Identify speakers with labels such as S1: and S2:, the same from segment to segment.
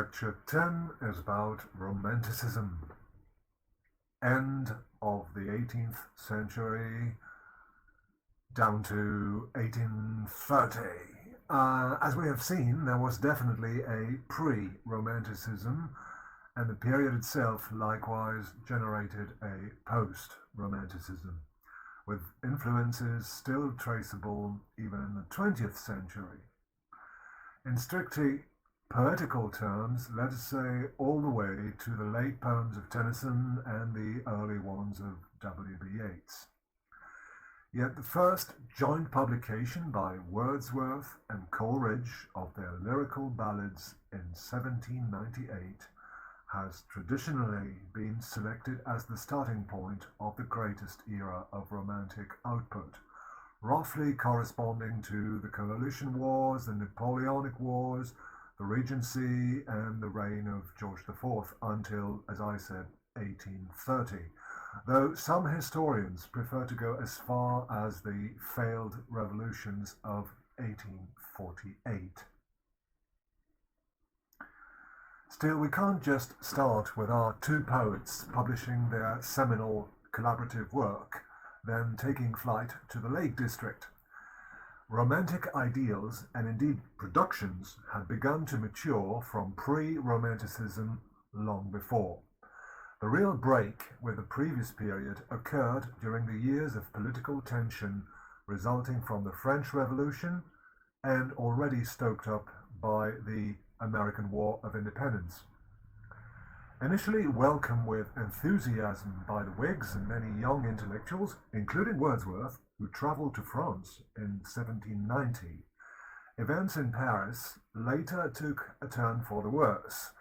S1: Lecture 10 is about Romanticism, end of the 18th century down to 1830. As we have seen, there was definitely a pre-Romanticism, and the period itself likewise generated a post-Romanticism, with influences still traceable even in the 20th century. In strictly poetical terms, let us say all the way to the late poems of Tennyson and the early ones of W.B. Yeats. Yet the first joint publication by Wordsworth and Coleridge of their lyrical ballads in 1798 has traditionally been selected as the starting point of the greatest era of Romantic output, roughly corresponding to the Coalition Wars, the Napoleonic Wars, the Regency, and the reign of George IV until, as I said, 1830, though some historians prefer to go as far as the failed revolutions of 1848. Still, we can't just start with our two poets publishing their seminal collaborative work, then taking flight to the Lake District. Romantic ideals, and indeed productions, had begun to mature from pre-Romanticism long before. The real break with the previous period occurred during the years of political tension resulting from the French Revolution and already stoked up by the American War of Independence. Initially welcomed with enthusiasm by the Whigs and many young intellectuals, including Wordsworth, who travelled to France in 1790, events in Paris later took a turn for the worse,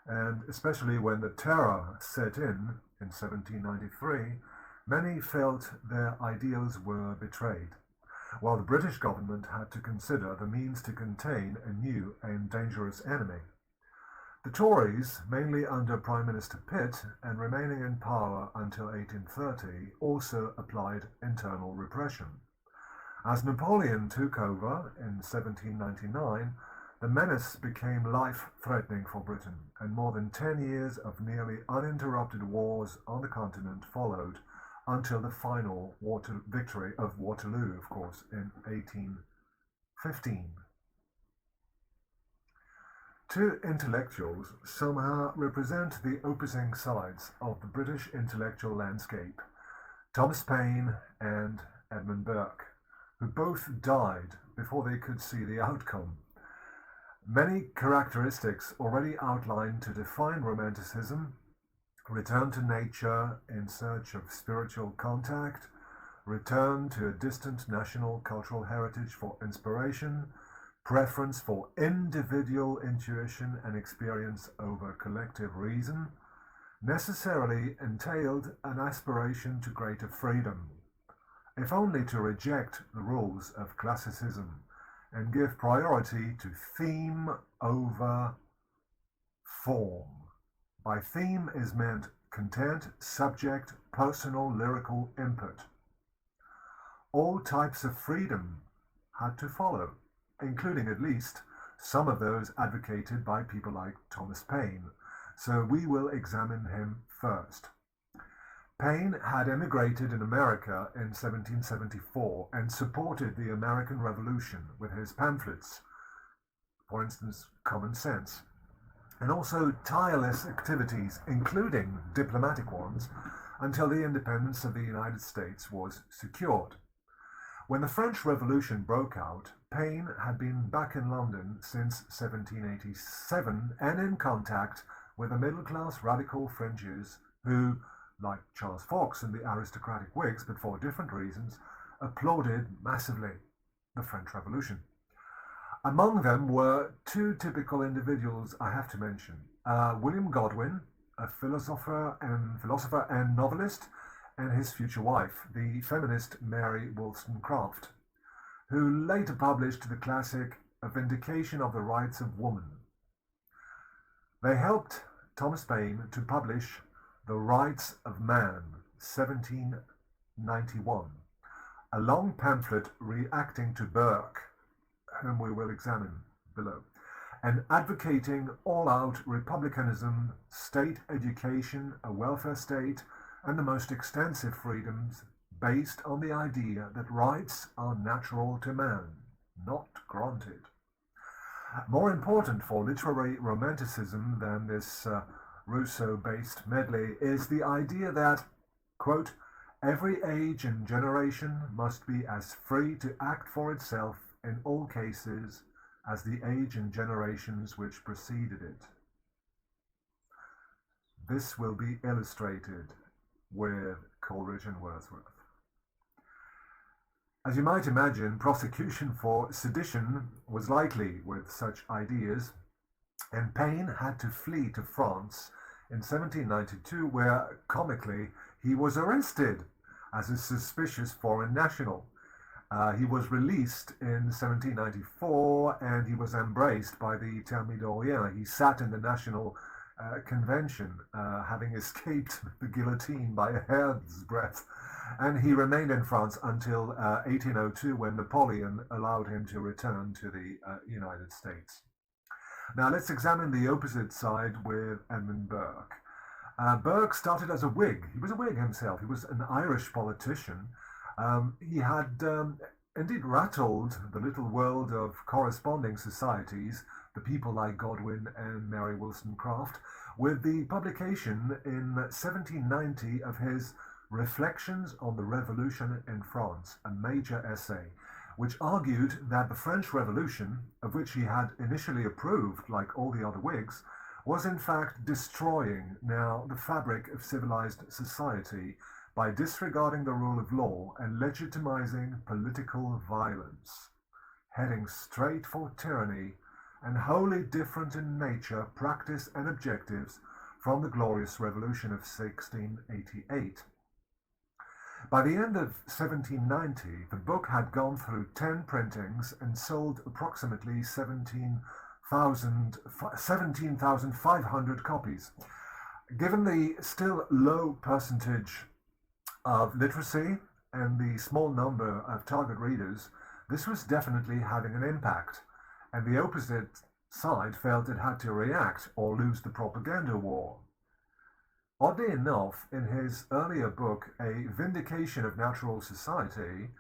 S1: and especially when the Terror set in 1793, many felt their ideals were betrayed, while the British government had to consider the means to contain a new and dangerous enemy. The Tories, mainly under Prime Minister Pitt and remaining in power until 1830, also applied internal repression. As Napoleon took over in 1799, the menace became life-threatening for Britain, and more than 10 years of nearly uninterrupted wars on the continent followed until the final victory of Waterloo, of course, in 1815. Two intellectuals somehow represent the opposing sides of the British intellectual landscape, Thomas Paine and Edmund Burke, who both died before they could see the outcome. Many characteristics already outlined to define Romanticism: return to nature in search of spiritual contact, return to a distant national cultural heritage for inspiration, preference for individual intuition and experience over collective reason, necessarily entailed an aspiration to greater freedom, if only to reject the rules of classicism and give priority to theme over form. By theme is meant content, subject, personal lyrical input. All types of freedom had to follow, including at least some of those advocated by people like Thomas Paine, so we will examine him first. Paine had emigrated in America in 1774 and supported the American Revolution with his pamphlets, for instance, Common Sense, and also tireless activities, including diplomatic ones, until the independence of the United States was secured. When the French Revolution broke out, Paine had been back in London since 1787 and in contact with the middle-class radical fringes who, like Charles Fox and the aristocratic Whigs, but for different reasons, applauded massively the French Revolution. Among them were two typical individuals I have to mention. William Godwin, a philosopher and novelist, and his future wife, the feminist Mary Wollstonecraft, who later published the classic A Vindication of the Rights of Woman. They helped Thomas Paine to publish The Rights of Man, 1791, a long pamphlet reacting to Burke, whom we will examine below. and advocating all-out republicanism, state education, a welfare state, and the most extensive freedoms based on the idea that rights are natural to man, not granted. More important for literary romanticism than this Rousseau-based medley is the idea that, quote, every age and generation must be as free to act for itself in all cases as the age and generations which preceded it. This will be illustrated with Coleridge and Wordsworth. As you might imagine, prosecution for sedition was likely with such ideas, and Paine had to flee to France in 1792, where, comically, he was arrested as a suspicious foreign national. He was released in 1794, and he was embraced by the Thermidorien. He sat in the National Convention, having escaped the guillotine by a hair's breadth, and he remained in France until 1802, when Napoleon allowed him to return to the United States. Now let's examine the opposite side with Edmund Burke. Burke started as a Whig. He was a Whig himself. He was an Irish politician. He had indeed rattled the little world of corresponding societies, the people like Godwin and Mary Wollstonecraft, with the publication in 1790 of his Reflections on the Revolution in France, a major essay, which argued that the French Revolution, of which he had initially approved, like all the other Whigs, was in fact destroying now the fabric of civilized society by disregarding the rule of law and legitimizing political violence, heading straight for tyranny and wholly different in nature, practice, and objectives from the glorious revolution of 1688. By the end of 1790, the book had gone through 10 printings and sold approximately 17,500 copies. Given the still low percentage of literacy and the small number of target readers, this was definitely having an impact, and the opposite side felt it had to react or lose the propaganda war. Oddly enough, in his earlier book, A Vindication of Natural Society,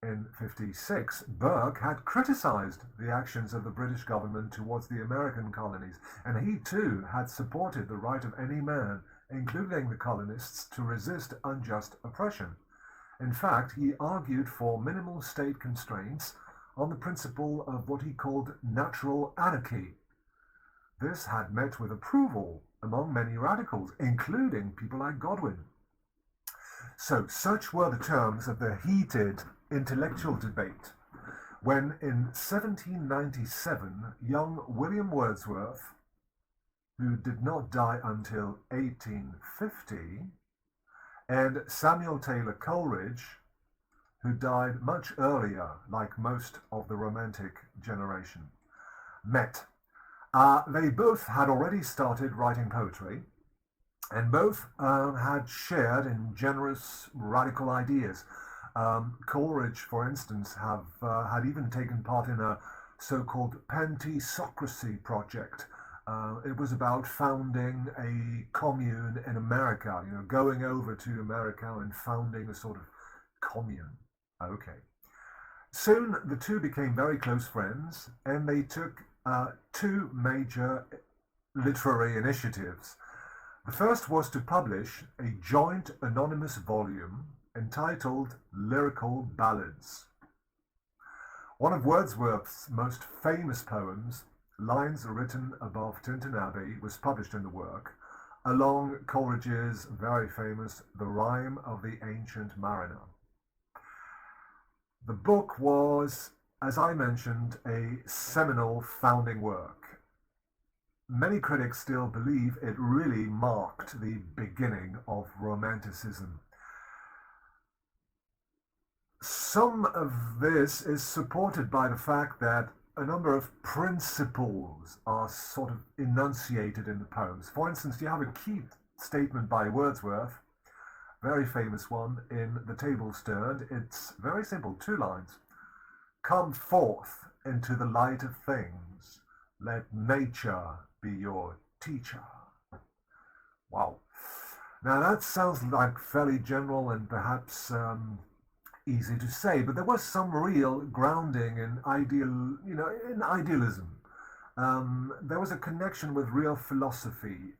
S1: in 1956, Burke had criticized the actions of the British government towards the American colonies, and he too had supported the right of any man, including the colonists, to resist unjust oppression. In fact, he argued for minimal state constraints on the principle of what he called natural anarchy. This had met with approval among many radicals, including people like Godwin. So, such were the terms of the heated intellectual debate when, in 1797, young William Wordsworth, who did not die until 1850, and Samuel Taylor Coleridge, who died much earlier, like most of the Romantic generation, met. They both had already started writing poetry, and both had shared in generous, radical ideas. Coleridge, for instance, had even taken part in a so-called pantisocracy project. It was about founding a commune in America, going over to America and founding a sort of commune. Okay. Soon the two became very close friends, and they took two major literary initiatives. The first was to publish a joint anonymous volume entitled Lyrical Ballads. One of Wordsworth's most famous poems, Lines Written Above Tintern Abbey, was published in the work, along Coleridge's very famous The Rime of the Ancient Mariner. The book was, as I mentioned, a seminal founding work. Many critics still believe it really marked the beginning of Romanticism. Some of this is supported by the fact that a number of principles are sort of enunciated in the poems. For instance, you have a key statement by Wordsworth, very famous one, in The Table Stirred. It's very simple, 2 lines. Come forth into the light of things. Let nature be your teacher. Wow. Now that sounds like fairly general and perhaps easy to say, but there was some real grounding in in idealism. There was a connection with real philosophy,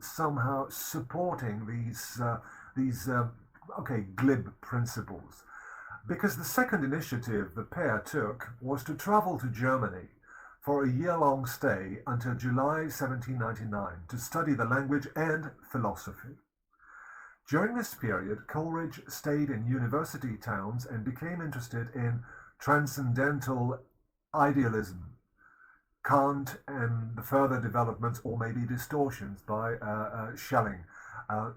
S1: somehow supporting these glib principles. Because the second initiative the pair took was to travel to Germany for a year-long stay until July 1799 to study the language and philosophy. During this period, Coleridge stayed in university towns and became interested in transcendental idealism, Kant and the further developments or maybe distortions by Schelling.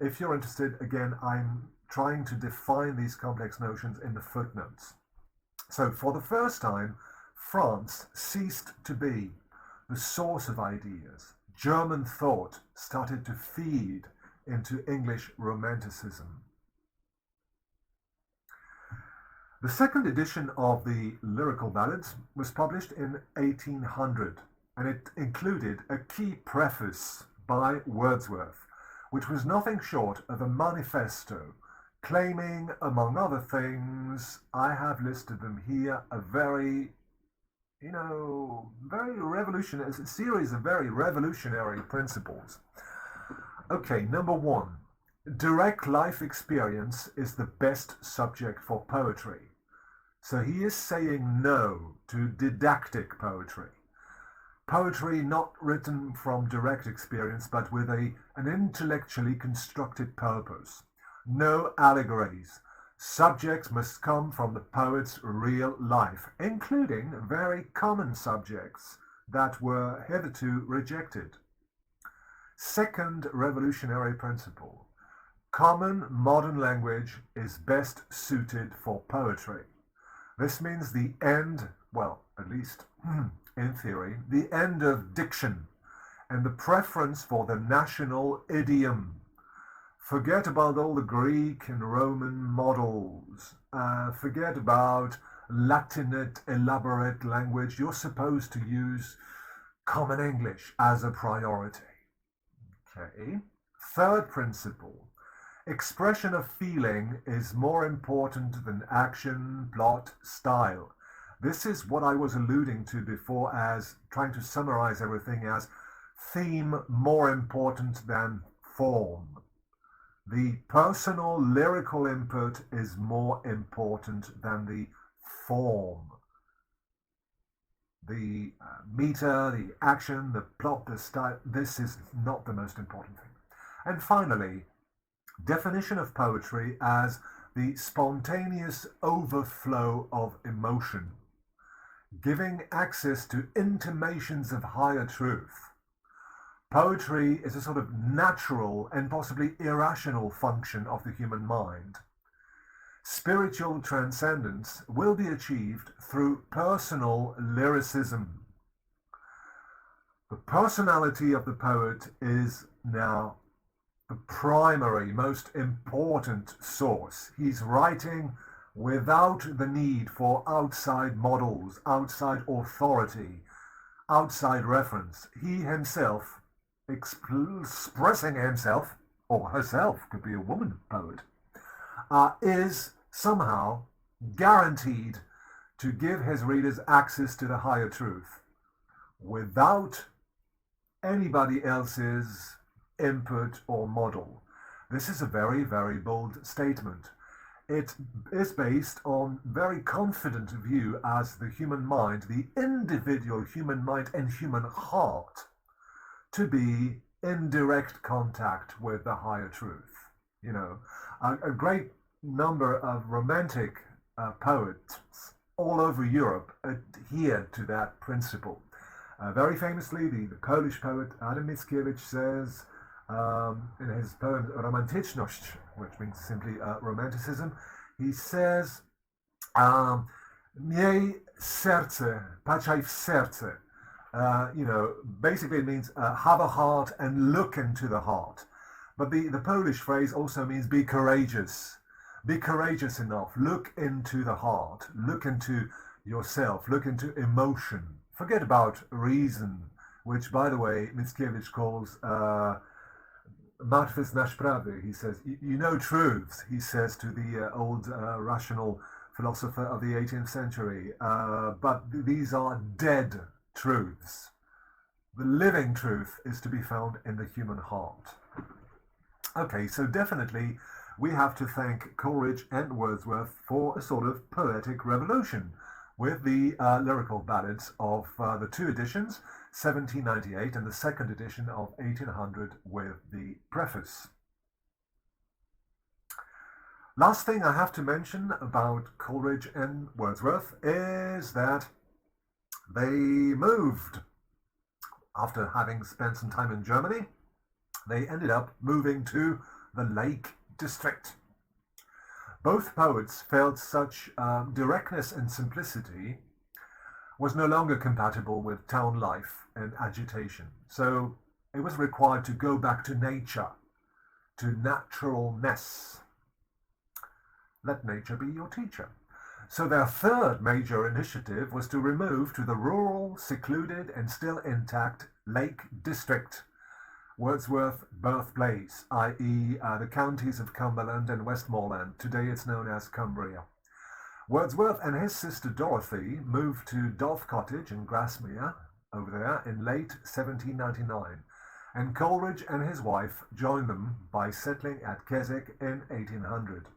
S1: If you're interested, again, I'm trying to define these complex notions in the footnotes. So for the first time, France ceased to be the source of ideas. German thought started to feed into English Romanticism. The second edition of the Lyrical Ballads was published in 1800, and it included a key preface by Wordsworth, which was nothing short of a manifesto claiming, among other things, I have listed them here, a series of very revolutionary principles. Okay, number one, direct life experience is the best subject for poetry. So he is saying no to didactic poetry. Poetry not written from direct experience, but with an intellectually constructed purpose. No allegories. Subjects must come from the poet's real life, including very common subjects that were hitherto rejected. Second revolutionary principle. Common modern language is best suited for poetry. This means the end, well, at least in theory, the end of diction and the preference for the national idiom. Forget about all the Greek and Roman models. Forget about Latinate, elaborate language. You're supposed to use common English as a priority. Okay. Third principle. Expression of feeling is more important than action, plot, style. This is what I was alluding to before as trying to summarize everything as theme more important than form. The personal lyrical input is more important than the form. The meter, the action, the plot, the style, this is not the most important thing. And finally, definition of poetry as the spontaneous overflow of emotion, giving access to intimations of higher truth. Poetry is a sort of natural and possibly irrational function of the human mind. Spiritual transcendence will be achieved through personal lyricism. The personality of the poet is now the primary, most important source. He's writing without the need for outside models, outside authority, outside reference. He himself, expressing himself, or herself, could be a woman poet, is somehow guaranteed to give his readers access to the higher truth without anybody else's input or model. This is a very, very bold statement. It is based on very confident view as the human mind, the individual human mind and human heart, to be in direct contact with the higher truth. You know, a great number of romantic poets all over Europe adhered to that principle. Very famously, the Polish poet Adam Mickiewicz says in his poem Romanticzność, which means simply romanticism, he says, miej serce, patrzaj w serce. Basically it means have a heart and look into the heart. But the Polish phrase also means be courageous. Be courageous enough. Look into the heart. Look into yourself. Look into emotion. Forget about reason which, by the way, Mickiewicz calls Martwis nasz prawy. He says, you know truths, he says to the old rational philosopher of the 18th century, but these are dead truths. The living truth is to be found in the human heart. Okay, so definitely we have to thank Coleridge and Wordsworth for a sort of poetic revolution with the lyrical ballads of the two editions, 1798 and the second edition of 1800 with the preface. Last thing I have to mention about Coleridge and Wordsworth is that they moved. After having spent some time in Germany, they ended up moving to the Lake District. Both poets felt such directness and simplicity was no longer compatible with town life and agitation. So it was required to go back to nature, to naturalness. Let nature be your teacher. So their third major initiative was to remove to the rural, secluded, and still intact Lake District, Wordsworth's birthplace, i.e. the counties of Cumberland and Westmoreland. Today it's known as Cumbria. Wordsworth and his sister Dorothy moved to Dolph Cottage in Grasmere, over there, in late 1799, and Coleridge and his wife joined them by settling at Keswick in 1800.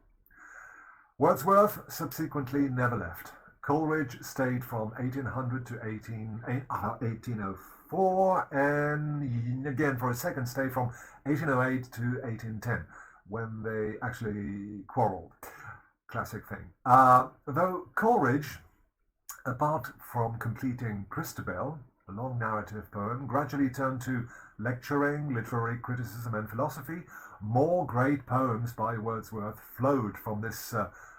S1: Wordsworth subsequently never left. Coleridge stayed from 1800 to 1804, and again for a second stay from 1808 to 1810, when they actually quarreled. Classic thing. Though Coleridge, apart from completing Christabel, a long narrative poem, gradually turned to lecturing, literary criticism, and philosophy, more great poems by Wordsworth flowed from this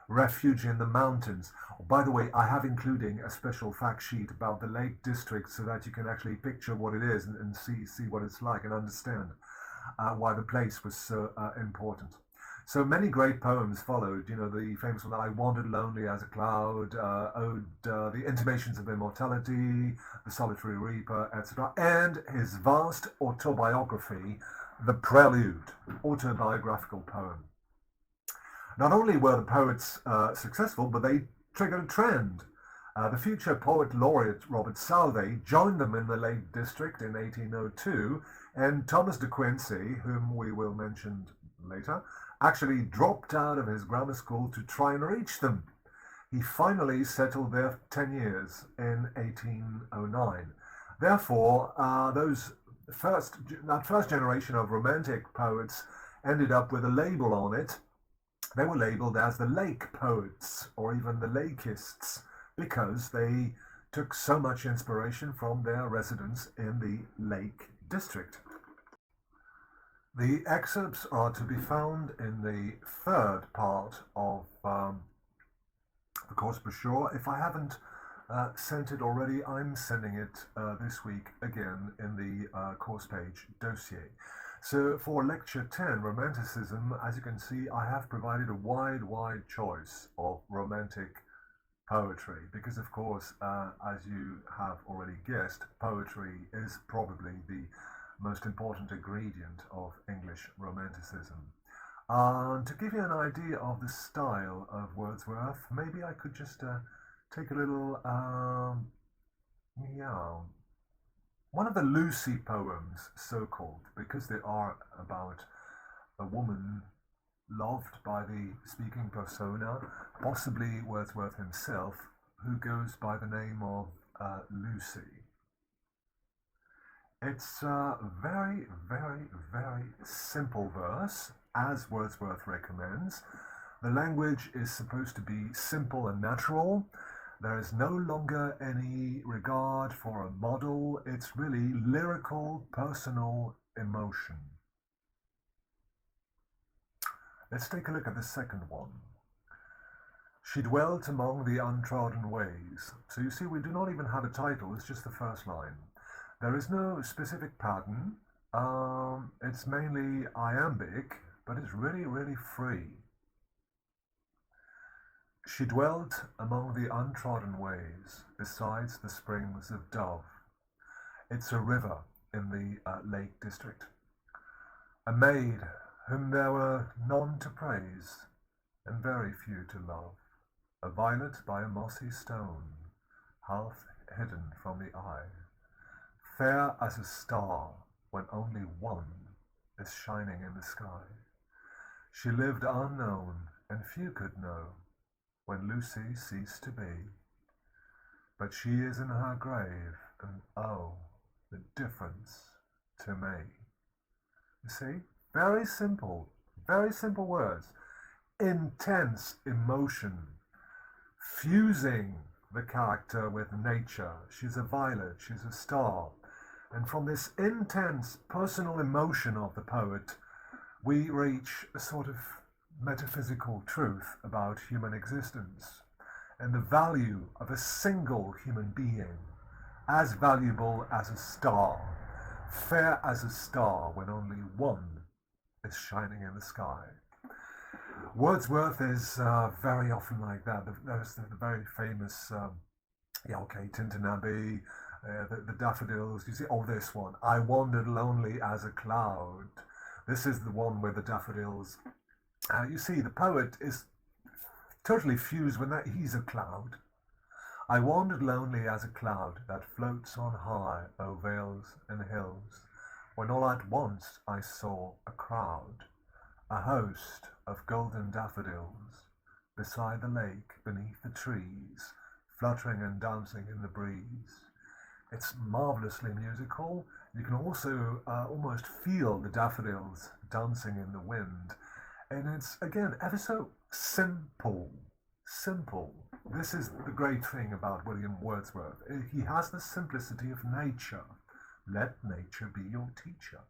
S1: refuge in the mountains. Oh, by the way, I have including a special fact sheet about the Lake District so that you can actually picture what it is and see what it's like and understand why the place was so important. So many great poems followed, you know, the famous one, I Wandered Lonely as a Cloud, Ode, The Intimations of Immortality, The Solitary Reaper, etc., and his vast autobiography, The Prelude, autobiographical poem. Not only were the poets successful, but they triggered a trend. The future poet laureate Robert Southey joined them in the Lake District in 1802, and Thomas de Quincey, whom we will mention later, actually dropped out of his grammar school to try and reach them. He finally settled there 10 years in 1809. Therefore, that first generation of Romantic poets ended up with a label on it. They were labeled as the Lake Poets, or even the Lakeists, because they took so much inspiration from their residence in the Lake District. The excerpts are to be found in the third part of the course brochure. If I haven't sent it already, I'm sending it this week again in the course page dossier. So for Lecture 10, Romanticism, as you can see, I have provided a wide choice of Romantic poetry because, of course, as you have already guessed, poetry is probably the most important ingredient of English Romanticism. To give you an idea of the style of Wordsworth, maybe I could just take a little, one of the Lucy poems, so-called, because they are about a woman loved by the speaking persona, possibly Wordsworth himself, who goes by the name of Lucy. It's a very simple verse, as Wordsworth recommends. The language is supposed to be simple and natural. There is no longer any regard for a model. It's really lyrical, personal emotion. Let's take a look at the second one. She dwelt among the untrodden ways. So you see, we do not even have a title, it's just the first line. There is no specific pattern. It's mainly iambic, but it's really free. She dwelt among the untrodden ways, besides the springs of Dove. It's a river in the Lake District. A maid whom there were none to praise, and very few to love. A violet by a mossy stone, half hidden from the eye. Fair as a star when only one is shining in the sky. She lived unknown, and few could know when Lucy ceased to be. But she is in her grave, and oh, the difference to me. You see, very simple words. Intense emotion, fusing the character with nature. She's a violet, she's a star. And from this intense personal emotion of the poet, we reach a sort of metaphysical truth about human existence and the value of a single human being, as valuable as a star, fair as a star when only one is shining in the sky. Wordsworth is very often like that. There's the very famous, Tintin Abbey, the daffodils. You see, this one. I wandered lonely as a cloud. This is the one with the daffodils. You see, the poet is totally fused when he's a cloud. I wandered lonely as a cloud that floats on high o'er vales and hills, when all at once I saw a crowd, a host of golden daffodils, beside the lake, beneath the trees, fluttering and dancing in the breeze. It's marvelously musical. You can also almost feel the daffodils dancing in the wind. And it's, again, ever so simple. Simple. This is the great thing about William Wordsworth. He has the simplicity of nature. Let nature be your teacher.